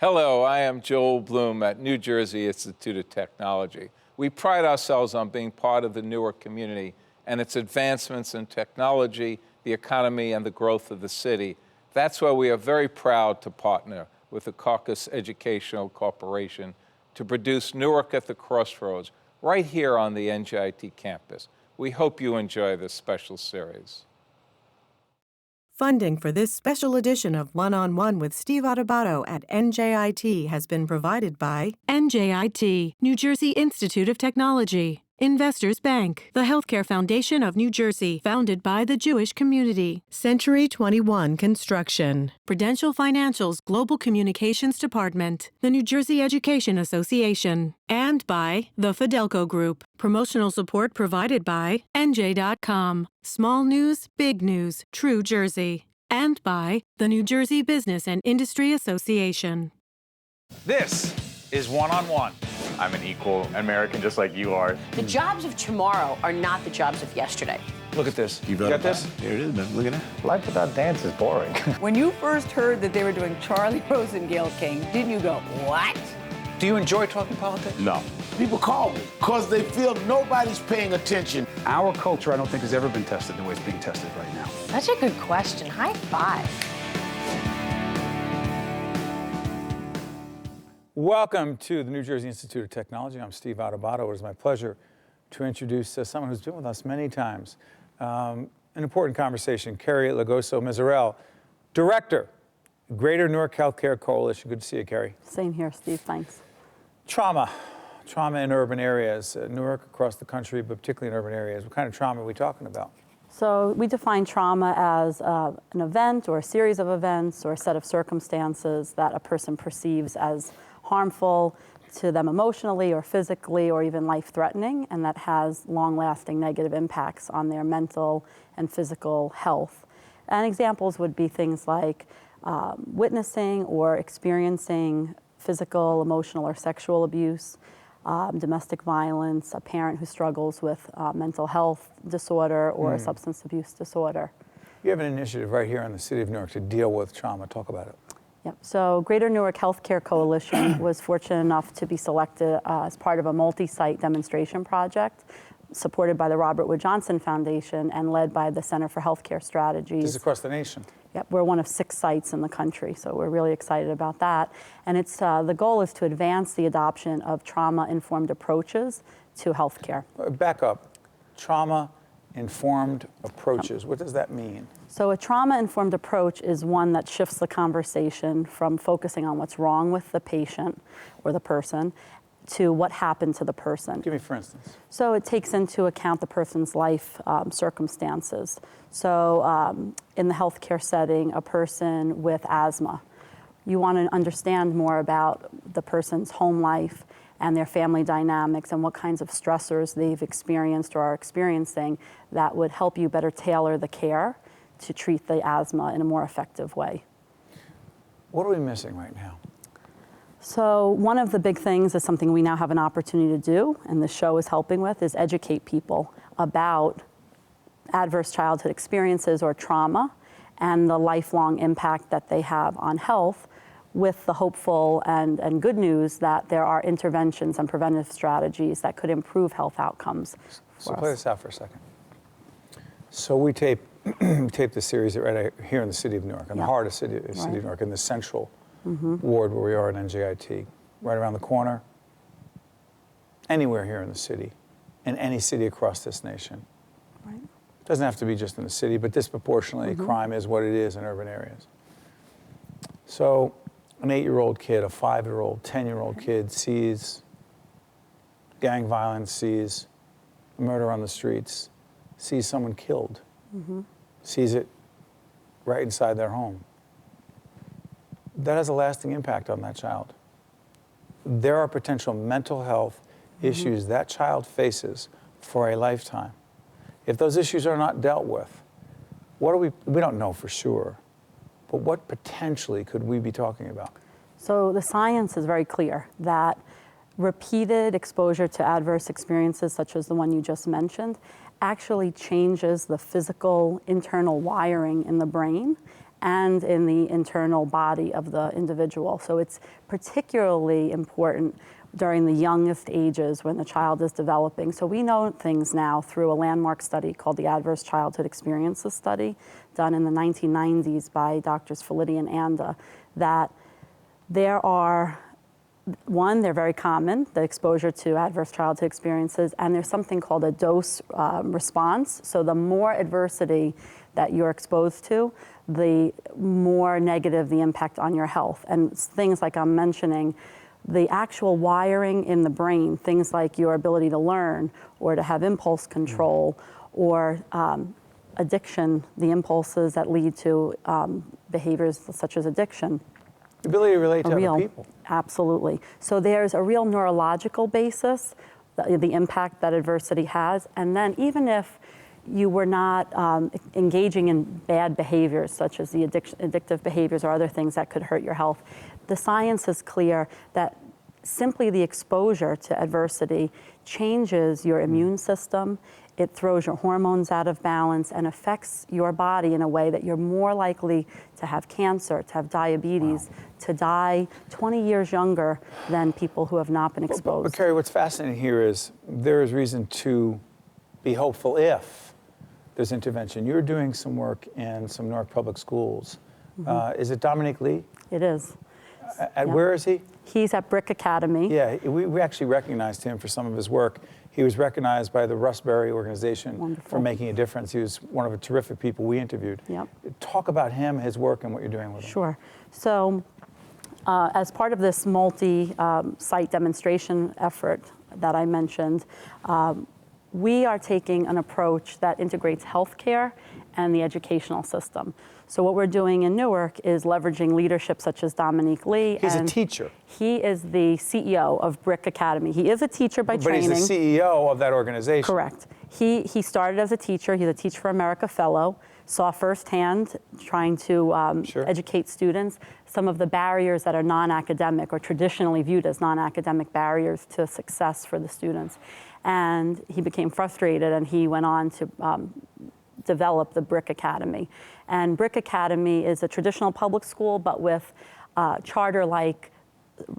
Hello, I am Joel Bloom at New Jersey Institute of Technology. We pride ourselves on being part of the Newark community and its advancements in technology, the economy, and the growth of the city. That's why we are very proud to partner with the Caucus Educational Corporation to produce Newark at the Crossroads right here on the NJIT campus. We hope you enjoy this special series. Funding for this special edition of One-on-One with Steve Adubato at NJIT has been provided by NJIT, New Jersey Institute of Technology, Investors Bank, the Healthcare Foundation of New Jersey, founded by the Jewish community, Century 21 Construction, Prudential Financial's Global Communications Department, the New Jersey Education Association, and by the Fidelco Group. Promotional support provided by NJ.com, Small News, Big News, True Jersey, and by the New Jersey Business and Industry Association. This is One-on-One. I'm an equal American just like you are. The jobs of tomorrow are not the jobs of yesterday. Look at this. You got this? Here it is, man. Look at that. Life without dance is boring. When you first heard that they were doing Charlie Rose and Gayle King, didn't you go, what? Do you enjoy talking politics? No. People call me because they feel nobody's paying attention. Our culture, I don't think, has ever been tested the way it's being tested right now. Such a good question. High five. Welcome to the New Jersey Institute of Technology. I'm Steve Adubato. It is my pleasure to introduce someone who's been with us many times. An important conversation, Keri Logosso-Misurell, Director, Greater Newark Healthcare Coalition. Good to see you, Keri. Same here, Steve. Thanks. Trauma in urban areas, Newark, across the country, but particularly in urban areas. What kind of trauma are we talking about? So we define trauma as an event or a series of events or a set of circumstances that a person perceives as harmful to them emotionally or physically or even life-threatening, and that has long-lasting negative impacts on their mental and physical health. And examples would be things like witnessing or experiencing physical, emotional, or sexual abuse, domestic violence, a parent who struggles with mental health disorder or a substance abuse disorder. You have an initiative right here in the city of Newark to deal with trauma. Talk about it. Yep. So Greater Newark Healthcare Coalition was fortunate enough to be selected as part of a multi-site demonstration project supported by the Robert Wood Johnson Foundation and led by the Center for Healthcare Strategies. This is across the nation. Yep, we're one of 6 sites in the country, so we're really excited about that. And it's the goal is to advance the adoption of trauma-informed approaches to healthcare. Back up. Trauma-informed approaches. What does that mean? So a trauma-informed approach is one that shifts the conversation from focusing on what's wrong with the patient or the person to what happened to the person. Give me for instance. So it takes into account the person's life circumstances. So in the healthcare setting, a person with asthma, you want to understand more about the person's home life and their family dynamics and what kinds of stressors they've experienced or are experiencing that would help you better tailor the care to treat the asthma in a more effective way. What are we missing right now? So one of the big things is something we now have an opportunity to do, and the show is helping with, is educate people about adverse childhood experiences or trauma and the lifelong impact that they have on health, with the hopeful and good news that there are interventions and preventive strategies that could improve health outcomes. So play this out for a second. So we tape the series right here in the city of Newark, in the heart of city of Newark, in the central ward where we are at NJIT, right around the corner, anywhere here in the city, in any city across this nation. Right. It doesn't have to be just in the city, but disproportionately, crime is what it is in urban areas. So an 8-year-old kid, a 5-year-old, 10-year-old kid sees gang violence, sees murder on the streets, sees someone killed, sees it right inside their home. That has a lasting impact on that child. There are potential mental health issues that child faces for a lifetime. If those issues are not dealt with, we don't know for sure, but what potentially could we be talking about? So the science is very clear that repeated exposure to adverse experiences such as the one you just mentioned actually changes the physical internal wiring in the brain and in the internal body of the individual. So it's particularly important during the youngest ages when the child is developing. So we know things now through a landmark study called the Adverse Childhood Experiences Study, done in the 1990s by Drs. Felitti and Anda, that there are, one, they're very common, the exposure to adverse childhood experiences, and there's something called a dose response. So the more adversity that you're exposed to, the more negative the impact on your health. And things like I'm mentioning, the actual wiring in the brain, things like your ability to learn or to have impulse control or addiction, the impulses that lead to behaviors such as addiction. The ability to relate to other people. Absolutely. So there's a real neurological basis, the impact that adversity has. And then even if you were not engaging in bad behaviors, such as the addictive behaviors or other things that could hurt your health, the science is clear that simply the exposure to adversity changes your immune system. It throws your hormones out of balance and affects your body in a way that you're more likely to have cancer, to have diabetes, to die 20 years younger than people who have not been exposed. But Keri, what's fascinating here is there is reason to be hopeful if there's intervention. You're doing some work in some Newark public schools. Is it Dominique Lee? It is. Where is he? He's at Brick Academy. Yeah, we actually recognized him for some of his work. He was recognized by the Rustberry organization for making a difference. He was one of the terrific people we interviewed. Yep. Talk about him, his work, and what you're doing with him. Sure. So as part of this multi-site demonstration effort that I mentioned, we are taking an approach that integrates healthcare and the educational system. So what we're doing in Newark is leveraging leadership such as Dominique Lee. He's a teacher. He is the CEO of Brick Academy. He is a teacher by training. But he's the CEO of that organization. Correct. He started as a teacher. He's a Teach for America fellow. Saw firsthand, trying to educate students, some of the barriers that are non-academic or traditionally viewed as non-academic barriers to success for the students. And he became frustrated, and he went on to develop the Brick Academy. And Brick Academy is a traditional public school, but with charter-like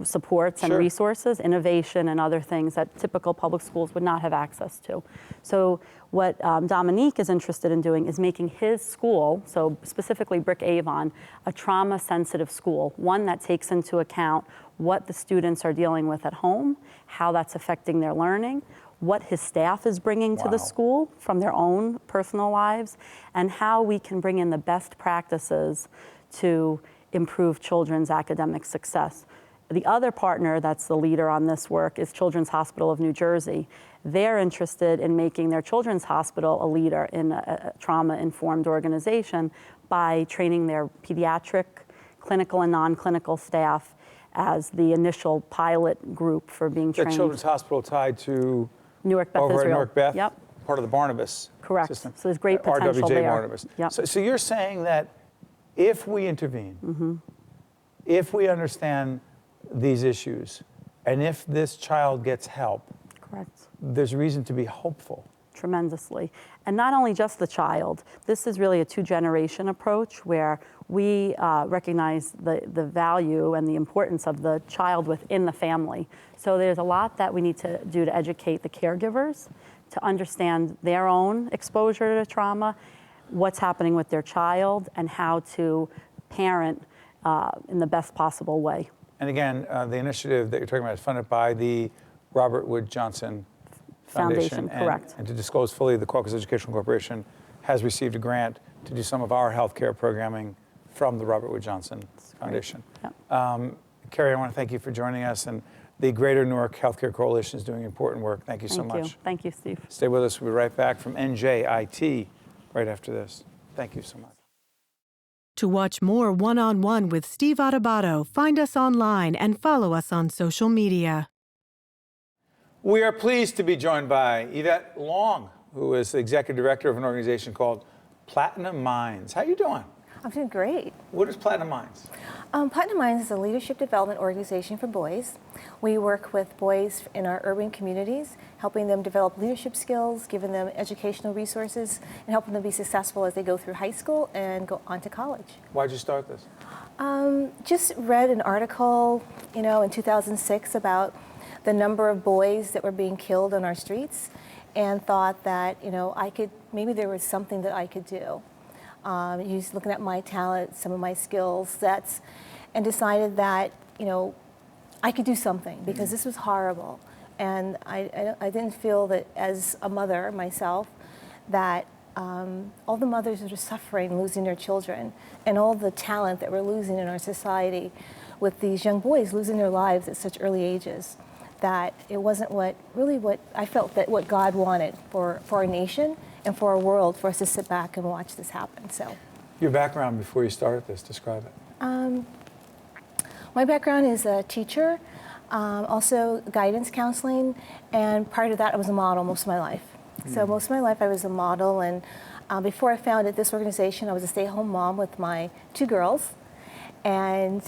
supports and resources, innovation, and other things that typical public schools would not have access to. So what Dominique is interested in doing is making his school, so specifically Brick Avon, a trauma-sensitive school, one that takes into account what the students are dealing with at home, how that's affecting their learning, what his staff is bringing to the school from their own personal lives, and how we can bring in the best practices to improve children's academic success. The other partner that's the leader on this work is Children's Hospital of New Jersey. They're interested in making their children's hospital a leader in a trauma-informed organization by training their pediatric, clinical, and non-clinical staff as the initial pilot group for being trained. The Children's Hospital tied to Newark Beth over Israel. at Newark Beth? Yep. Part of the Barnabas system. So there's great potential RWJ there. Barnabas. Yep. So you're saying that if we intervene, if we understand these issues, and if this child gets help, there's reason to be hopeful. Tremendously. And not only just the child, this is really a two-generation approach where we recognize the value and the importance of the child within the family. So there's a lot that we need to do to educate the caregivers, to understand their own exposure to trauma, what's happening with their child, and how to parent in the best possible way. And again, the initiative that you're talking about is funded by the Robert Wood Johnson Foundation. Correct. And to disclose fully, the Caucus Educational Corporation has received a grant to do some of our healthcare programming from the Robert Wood Johnson Foundation. Yep. Keri, I want to thank you for joining us, and the Greater Newark Healthcare Coalition is doing important work. Thank you so much. Thank you, Steve. Stay with us. We'll be right back from NJIT right after this. Thank you so much. To watch more One-on-One with Steve Adubato, find us online and follow us on social media. We are pleased to be joined by Yvette Long, who is the executive director of an organization called Platinum Minds. How you doing? I'm doing great. What is Platinum Minds? Platinum Minds is a leadership development organization for boys. We work with boys in our urban communities, helping them develop leadership skills, giving them educational resources, and helping them be successful as they go through high school and go on to college. Why'd you start this? Just read an article, in 2006 about the number of boys that were being killed on our streets, and thought that, maybe there was something that I could do. Looking at my talent, some of my skills, and decided that, I could do something because this was horrible. And I didn't feel that as a mother myself, that all the mothers that are suffering, losing their children, and all the talent that we're losing in our society with these young boys losing their lives at such early ages, that it wasn't what I felt that what God wanted for our nation and for our world, for us to sit back and watch this happen. So, your background before you started this, describe it. My background is a teacher, also guidance counseling, and prior to that I was a model most of my life. So most of my life I was a model, and before I founded this organization I was a stay-at-home mom with my 2 girls, and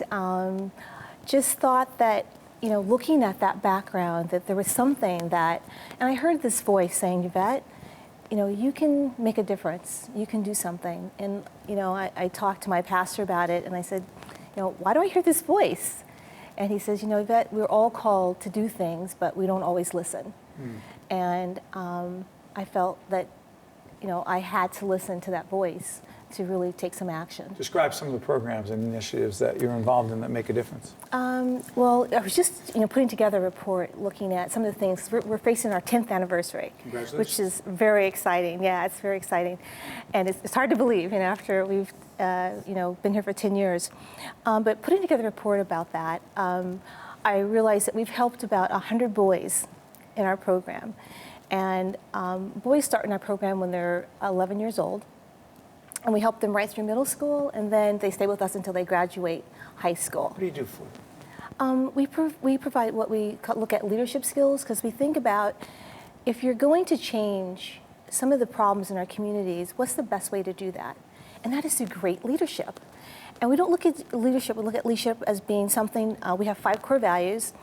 just thought that, looking at that background, that there was something that, and I heard this voice saying, Yvette, you can make a difference, you can do something. And, I talked to my pastor about it, and I said, why do I hear this voice? And he says, Yvette, we're all called to do things, but we don't always listen. And I felt that, I had to listen to that voice to really take some action. Describe some of the programs and initiatives that you're involved in that make a difference. Well, I was just putting together a report looking at some of the things. We're facing our 10th anniversary, which is very exciting. Yeah, it's very exciting. And it's hard to believe, after we've been here for 10 years. But putting together a report about that, I realized that we've helped about 100 boys in our program. And boys start in our program when they're 11 years old. And we help them right through middle school, and then they stay with us until they graduate high school. What do you do for them? We provide what we look at leadership skills, because we think about if you're going to change some of the problems in our communities, what's the best way to do that? And that is through great leadership. And we don't look at leadership, we look at leadership as being something, we have 5 core values,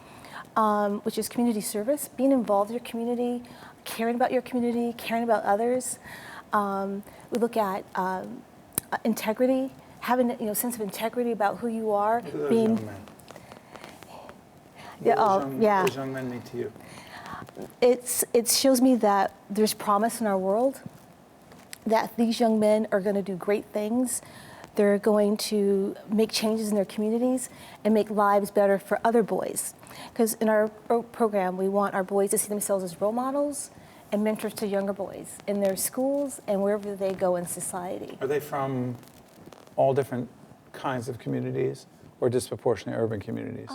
which is community service, being involved in your community, caring about your community, caring about others. We look at integrity, having a sense of integrity about who you are. Being young men? What does young men mean to you? It shows me that there's promise in our world, that these young men are going to do great things. They're going to make changes in their communities and make lives better for other boys. Because in our program, we want our boys to see themselves as role models and mentors to younger boys in their schools and wherever they go in society. Are they from all different kinds of communities or disproportionately urban communities?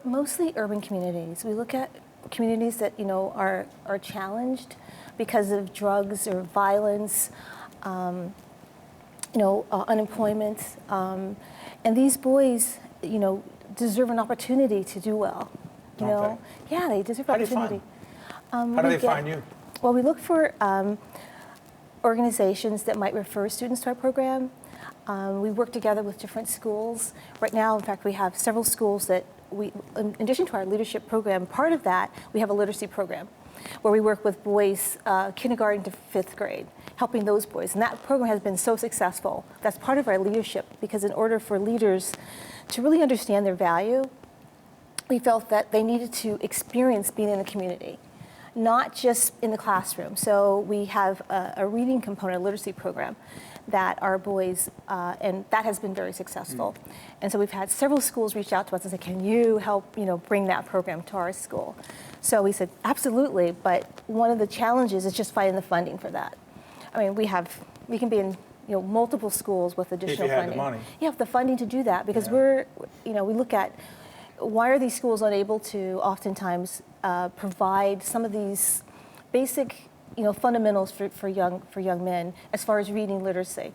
Mostly urban communities. We look at communities that are challenged because of drugs or violence, unemployment, and these boys, deserve an opportunity to do well. Don't they? Yeah, they deserve opportunity. How do they find you? Well, we look for organizations that might refer students to our program. We work together with different schools. Right now, in fact, we have several schools that in addition to our leadership program, part of that, we have a literacy program where we work with boys kindergarten to 5th grade, helping those boys. And that program has been so successful. That's part of our leadership, because in order for leaders to really understand their value, we felt that they needed to experience being in the community, not just in the classroom. So we have a reading component, a literacy program that our boys, and that has been very successful. And so we've had several schools reach out to us and say, can you help bring that program to our school? So we said, absolutely, but one of the challenges is just finding the funding for that. I mean, we can be in multiple schools with additional funding. If you had the money. You have the funding to do that, because we look at why are these schools unable to oftentimes provide some of these basic fundamentals for young men as far as reading literacy.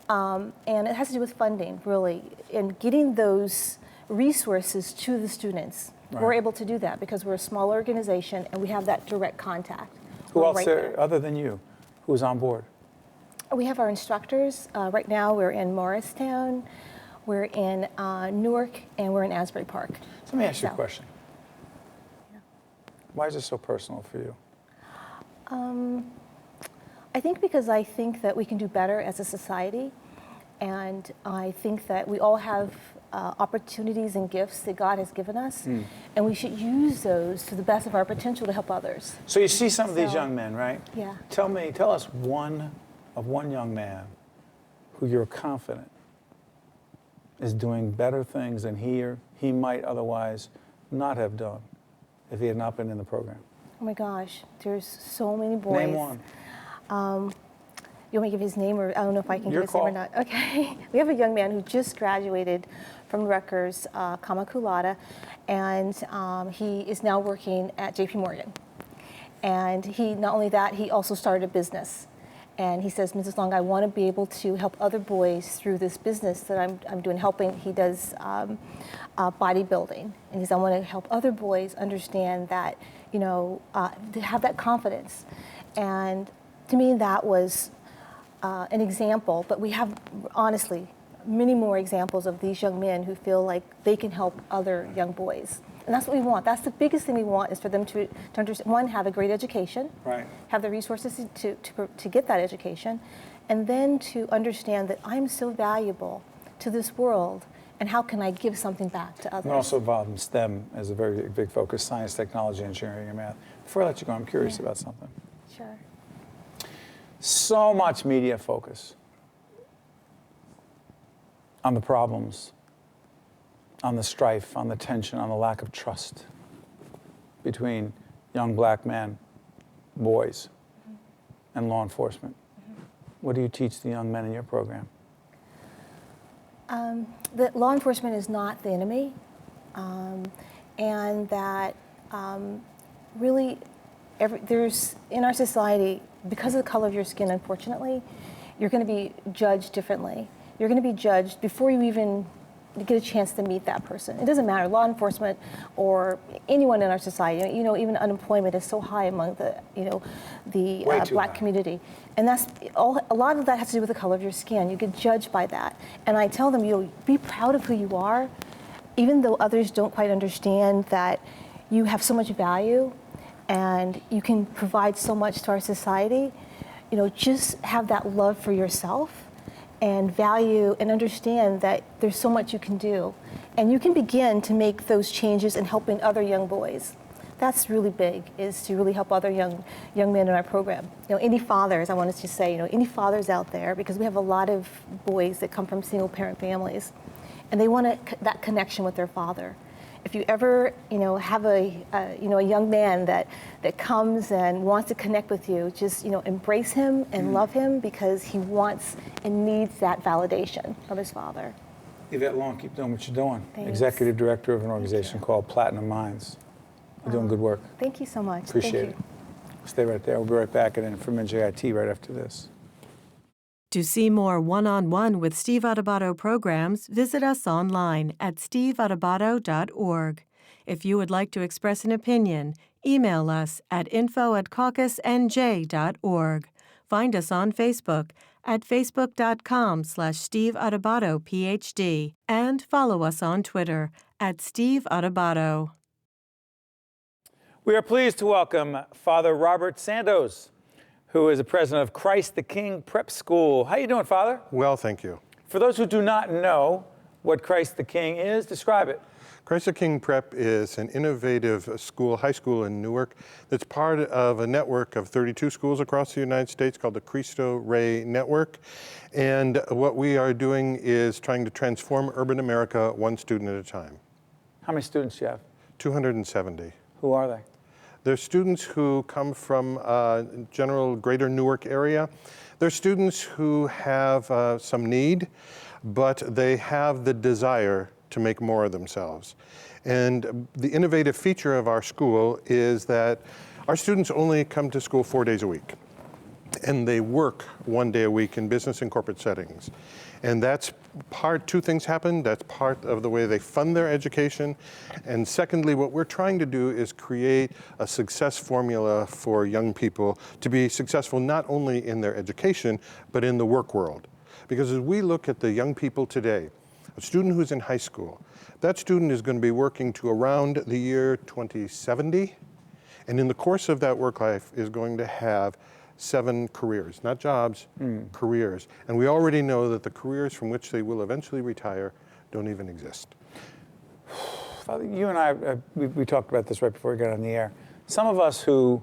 And it has to do with funding, really, and getting those resources to the students. Right. We're able to do that because we're a small organization and we have that direct contact. Who else, other than you, who's on board? We have our instructors. Right now we're in Morristown, we're in Newark, and we're in Asbury Park. So let me ask you a question. Yeah. Why is this so personal for you? I think because I think that we can do better as a society, and I think that we all have opportunities and gifts that God has given us, and we should use those to the best of our potential to help others. So you see some of these young men, right? Yeah. Tell us one young man who you're confident is doing better things than he might otherwise not have done if he had not been in the program. Oh my gosh, there's so many boys. Name one. You want me to give his name, or I don't know if I can Your give his call. name or not. Okay. We have a young man who just graduated from Rutgers, Comma Cum Laude, and he is now working at JP Morgan. And he, not only that, he also started a business. And he says, Mrs. Long, I want to be able to help other boys through this business that I'm doing, helping. He does bodybuilding. And he says, I want to help other boys understand that, you know, to have that confidence. And to me, that was an example, but we have, honestly, many more examples of these young men who feel like they can help other young boys. And that's what we want. That's the biggest thing we want, is for them to understand, one, have a great education, right, have the resources to get that education, and then to understand that I'm so valuable to this world, and how can I give something back to others? You're also involved in STEM as a very big focus: science, technology, engineering, and math. Before I let you go, I'm curious about something. Sure. So much media focus on the problems, on the strife, on the tension, on the lack of trust between young black men, boys, and law enforcement. What do you teach the young men in your program? That law enforcement is not the enemy, and that really there's, in our society, because of the color of your skin, unfortunately, you're going to be judged differently. You're going to be judged before you even get a chance to meet that person. It doesn't matter, law enforcement or anyone in our society. You know, even unemployment is so high among the, you know, the black community. And that's a lot of that has to do with the color of your skin. You get judged by that. And I tell them, you know, be proud of who you are, even though others don't quite understand that you have so much value and you can provide so much to our society. You know, just have that love for yourself and value and understand that there's so much you can do. And you can begin to make those changes in helping other young boys. That's really big, is to really help other young men in our program. You know, any fathers, I wanted to say, you know, any fathers out there, because we have a lot of boys that come from single parent families, and they want that connection with their father. If you ever, you know, have a young man that comes and wants to connect with you, just, you know, embrace him and love him, because he wants and needs that validation from his father. Yvette Long, keep doing what you're doing. Thanks. Executive Director of an organization called Platinum Minds. You're doing good work. Thank you so much. Appreciate it. Stay right there. We'll be right back and from NJIT right after this. To see more one-on-one with Steve Adubato programs, visit us online at steveadubato.org. If you would like to express an opinion, email us at info@caucusnj.org. Find us on Facebook at facebook.com/Steve Adubato PhD, and follow us on Twitter at Steve Adubato. We are pleased to welcome Father Robert Sandoz, who is the president of Christ the King Prep School. How you doing, Father? Well, thank you. For those who do not know what Christ the King is, describe it. Christ the King Prep is an innovative school, high school in Newark, that's part of a network of 32 schools across the United States called the Cristo Rey Network. And what we are doing is trying to transform urban America one student at a time. How many students do you have? 270. Who are they? They're students who come from general Greater Newark area. They're students who have some need, but they have the desire to make more of themselves. And the innovative feature of our school is that our students only come to school 4 days a week. and they work 1 day a week in business and corporate settings. And that's two things happen. That's part of the way they fund their education. And secondly, what we're trying to do is create a success formula for young people to be successful not only in their education, but in the work world. Because as we look at the young people today, a student who's in high school, that student is going to be working to around the year 2070. And in the course of that work life is going to have 7 careers, not jobs, careers. And we already know that the careers from which they will eventually retire don't even exist. Father, you and I, we talked about this right before we got on the air. Some of us who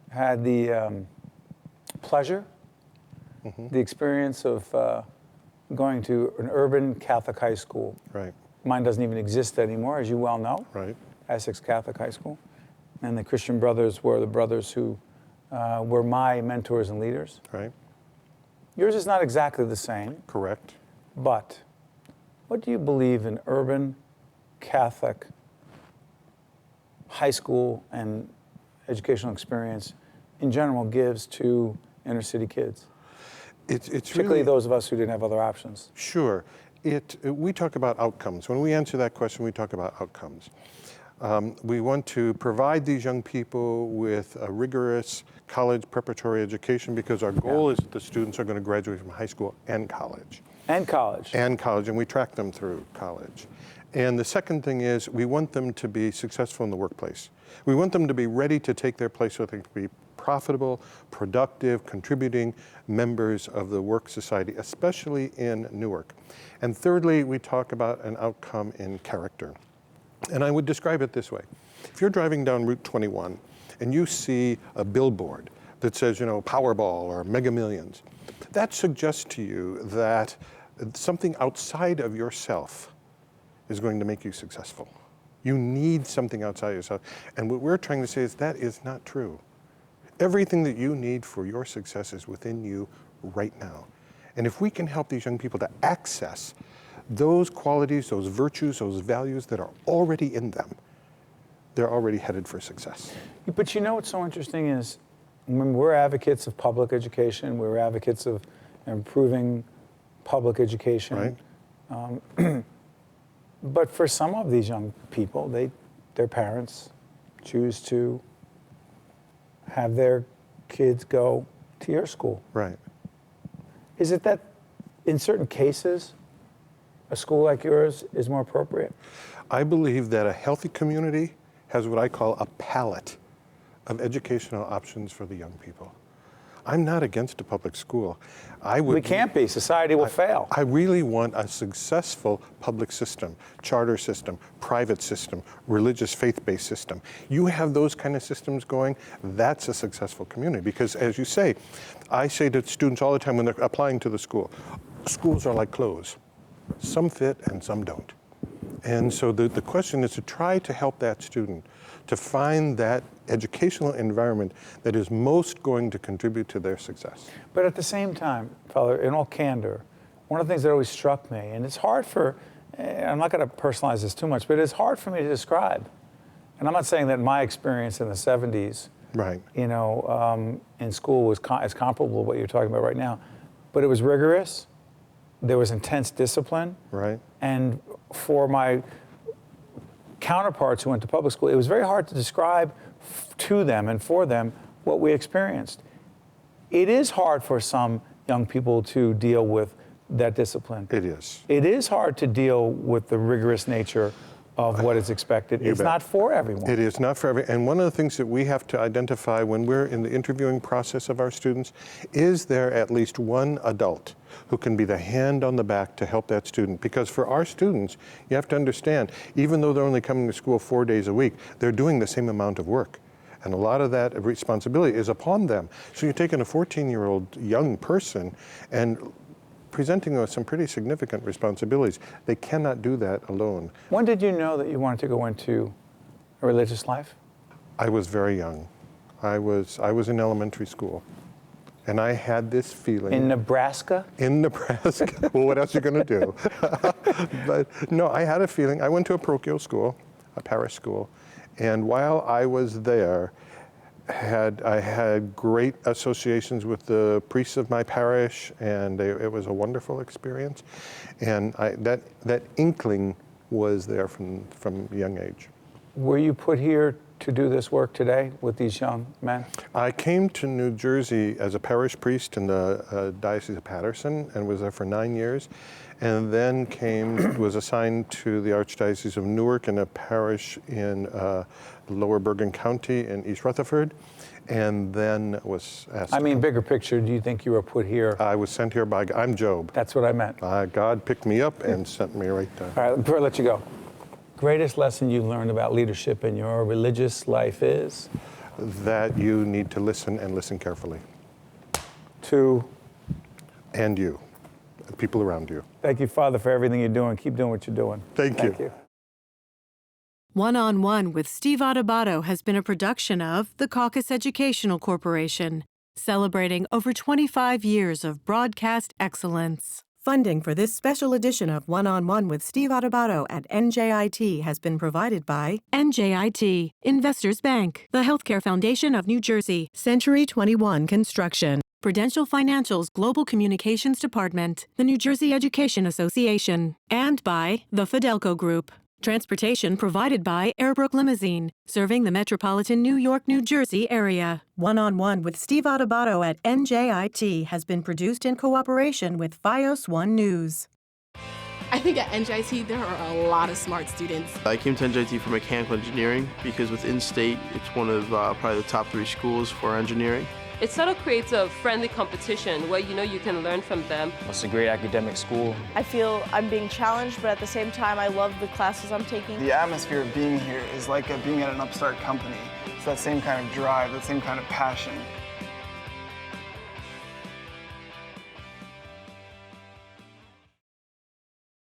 had the pleasure, the experience of going to an urban Catholic high school. Right. Mine doesn't even exist anymore, as you well know. Right. Essex Catholic High School. And the Christian brothers were the brothers who were my mentors and leaders. Right. Yours is not exactly the same. Correct. But what do you believe an urban Catholic high school and educational experience in general gives to inner city kids? It's particularly really, those of us who didn't have other options. Sure. We talk about outcomes. When we answer that question, we talk about outcomes. We want to provide these young people with a rigorous college preparatory education because our goal is that the students are going to graduate from high school and college. And college. And college, and we track them through college. And the second thing is we want them to be successful in the workplace. We want them to be ready to take their place so they can be profitable, productive, contributing members of the work society, especially in Newark. And thirdly, we talk about an outcome in character. And I would describe it this way. If you're driving down Route 21 and you see a billboard that says, Powerball or Mega Millions, that suggests to you that something outside of yourself is going to make you successful. You need something outside yourself. And what we're trying to say is that is not true. Everything that you need for your success is within you right now. And if we can help these young people to access those qualities, those virtues, those values that are already in them, they're already headed for success. But what's so interesting is when we're advocates of public education, we're advocates of improving public education. Right. But for some of these young people, their parents choose to have their kids go to your school. Right. Is it that in certain cases, a school like yours is more appropriate? I believe that a healthy community has what I call a palette of educational options for the young people. I'm not against a public school. We can't be. Society will fail. I really want a successful public system, charter system, private system, religious faith-based system. You have those kind of systems going, that's a successful community. Because as you say, I say to students all the time when they're applying to the school, schools are like clothes. Some fit and some don't. And so the question is to try to help that student to find that educational environment that is most going to contribute to their success. But at the same time, Father, in all candor, one of the things that always struck me, and it's hard I'm not going to personalize this too much, but it's hard for me to describe. And I'm not saying that my experience in the 70s, right, in school was is comparable to what you're talking about right now, but it was rigorous. There was intense discipline. Right. And for my counterparts who went to public school, it was very hard to describe to them and for them what we experienced. It is hard for some young people to deal with that discipline. It is. It is hard to deal with the rigorous nature of what is expected. It's not for everyone. It is not for everyone. And one of the things that we have to identify when we're in the interviewing process of our students, is there at least one adult who can be the hand on the back to help that student? Because for our students, you have to understand, even though they're only coming to school 4 days a week, they're doing the same amount of work. And a lot of that responsibility is upon them. So you're taking a 14-year-old young person and presenting them with some pretty significant responsibilities. They cannot do that alone. When did you know that you wanted to go into a religious life? I was very young. I was in elementary school. And I had this feeling. In Nebraska? In Nebraska. Well, what else are you going to do? But no, I had a feeling. I went to a parochial school, a parish school. And while I was there, I had great associations with the priests of my parish, and it was a wonderful experience. And that inkling was there from a young age. Were you put here to do this work today with these young men? I came to New Jersey as a parish priest in the Diocese of Paterson and was there for 9 years, and then was assigned to the Archdiocese of Newark in a parish in Lower Bergen County in East Rutherford, and then was asked. I mean, bigger picture, do you think you were put here? I was sent here by, I'm Job. That's what I meant. God picked me up and sent me right there. All right, before I let you go, greatest lesson you've learned about leadership in your religious life is? That you need to listen and listen carefully. To? And you, the people around you. Thank you, Father, for everything you're doing. Keep doing what you're doing. Thank you. One-on-One with Steve Adubato has been a production of the Caucus Educational Corporation, celebrating over 25 years of broadcast excellence. Funding for this special edition of One-on-One with Steve Adubato at NJIT has been provided by NJIT, Investors Bank, the Healthcare Foundation of New Jersey, Century 21 Construction, Prudential Financial's Global Communications Department, the New Jersey Education Association, and by the Fidelco Group. Transportation provided by Airbrook Limousine, serving the metropolitan New York, New Jersey area. One-on-One with Steve Adubato at NJIT has been produced in cooperation with FiOS One News. I think at NJIT there are a lot of smart students. I came to NJIT for mechanical engineering because within state it's one of probably the top 3 schools for engineering. It sort of creates a friendly competition where you can learn from them. It's a great academic school. I feel I'm being challenged, but at the same time I love the classes I'm taking. The atmosphere of being here is like being at an upstart company. It's that same kind of drive, that same kind of passion.